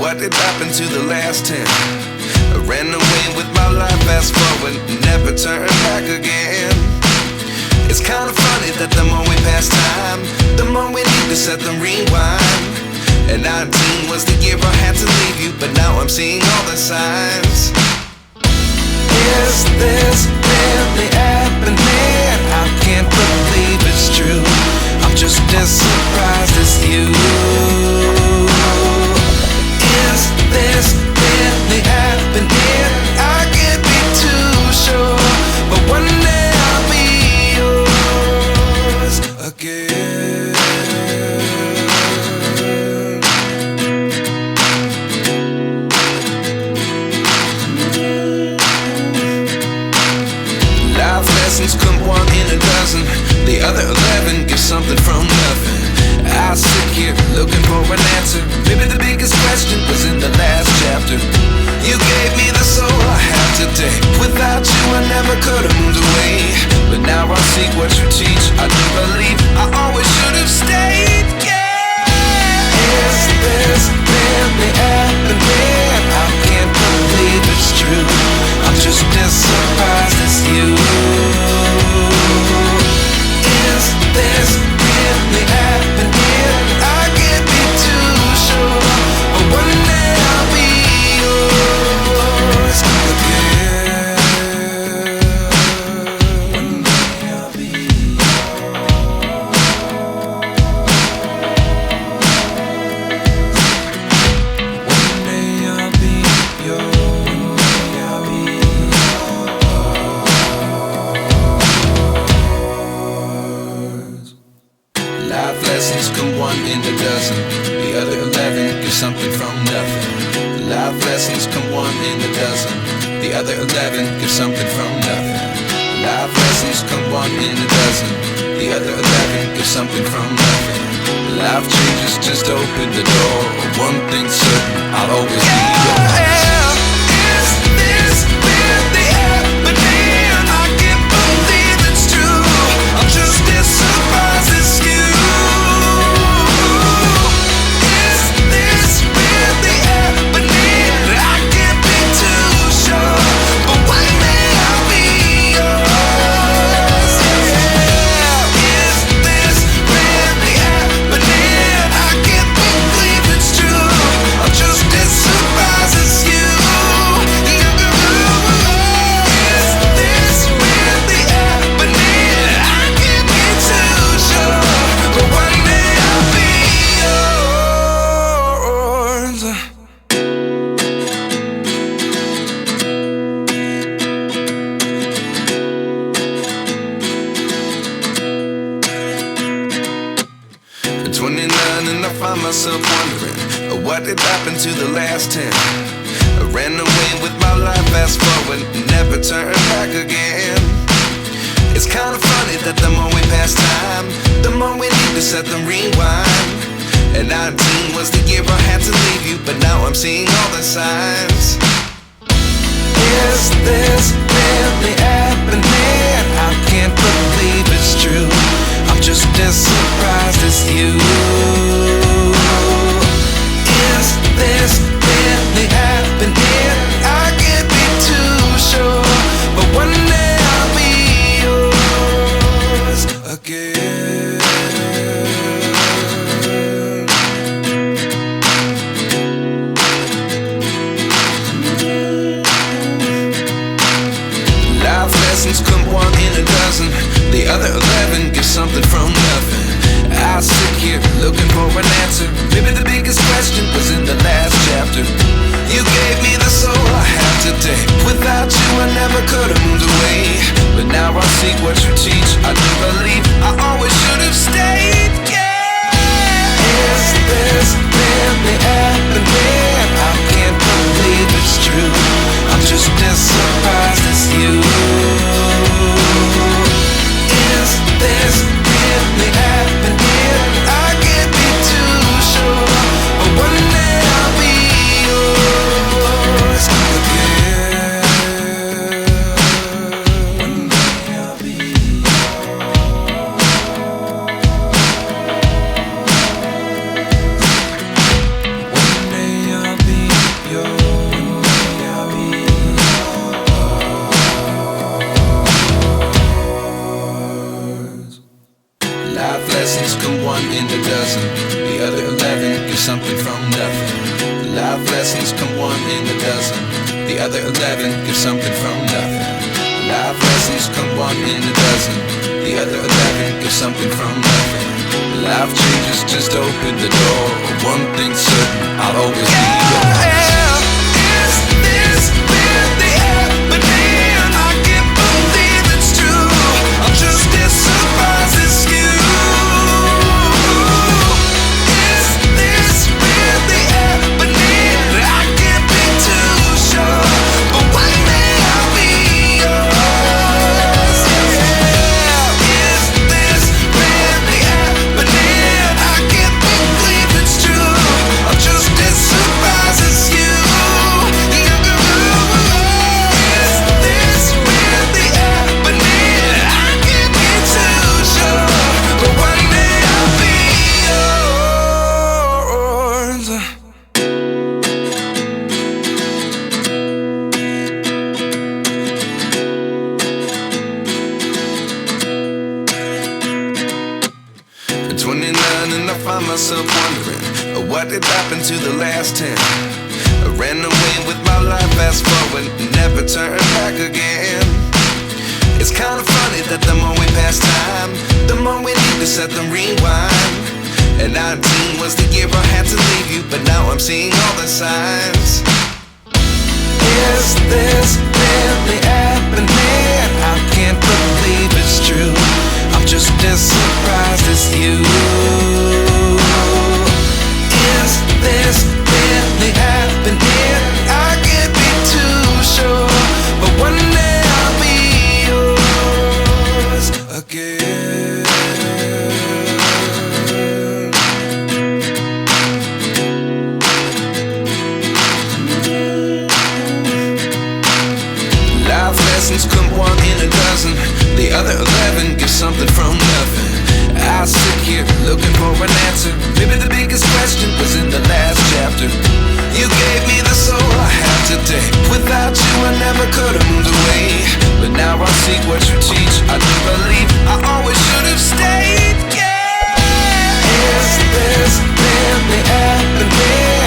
What did happen to the last 10? I ran away with my life, fast forward, never turn back again. It's kinda funny that the more we pass time, the more we need to set the rewind. And 19 was the year I had to leave you, but now I'm seeing all the signs. Is this really happening? I can't believe it's true. I'm just as surprised as you. Is this really happening? I can't be too sure, but one day I'll be yours again. Life lessons come one in a dozen. The other 11 give something from nothing. I sit here looking for an answer. Maybe the biggest question was in the last chapter. You gave me the soul I have today. Without you I never could have moved away. But now I see what you teach. I do believe I always should have stayed. Yeah. Is this really happening? I can't believe it's true. I'm just as surprised as you. Is this really happening? I can't be too sure, but one day I'll be yours again. One day I'll be yours. One day I'll be yours. I'll be yours. Life lessons come one in a dozen. The other 11 give something from nothing. Life lessons come one in a dozen. The other 11 give something from nothing. Life lessons come one in a dozen. The other 11 give something from nothing. Life changes just open the door. One thing's certain, I'll always be yours. Is this really happening? I can't believe it's true. I'm just as surprised as you. And I find myself wondering, what did happen to the last 10? I ran away with my life, fast forward, never turn back again. It's kinda funny that the more we pass time, the more we need to set the rewind. And 19 was the year I had to leave you, but now I'm seeing all the signs. Is this really happening? I can't believe it's true. I'm just as surprised as you. Is this really happening? I can't be too sure, but one day I'll be yours again. Life lessons come one in a dozen. The other 11 give something from nothing. I sit here looking for Life lessons come one in a dozen. The other 11 give something from nothing. Life lessons come one in a dozen. The other 11 give something from nothing. Life changes just open the door. One thing's certain, I'll always be yours. Is this really happening? I can't believe it's true. I'm just as surprised as you. Is this really happening? I can't be too sure, but one day I'll be yours. Is this really happening? I can't believe it's true. I'm just as surprised as you. Is this really happening? I can't be too sure, but one day I'll be yours. At 29 and I find myself wondering what did happen to the last 10. I ran away with my life, fast forward, never turn back again. It's kind of funny that the more we pass time, the more we need to set the rewind. And 19 was the year I had to leave you, but now I'm seeing all the signs. Is this really happening? I can't believe it's true. I'm just as surprised as you. Is this really happening? I can't be too sure, but one day I'll be yours again. Life lessons come one in a dozen. The other 11 give something from nothing. I sit here looking for an answer. Maybe the biggest question was in the last chapter. You gave me the soul I have today. Without you I never could have moved away. But now I see what you teach. I do believe I always should have stayed. Yeah. Is this really happening?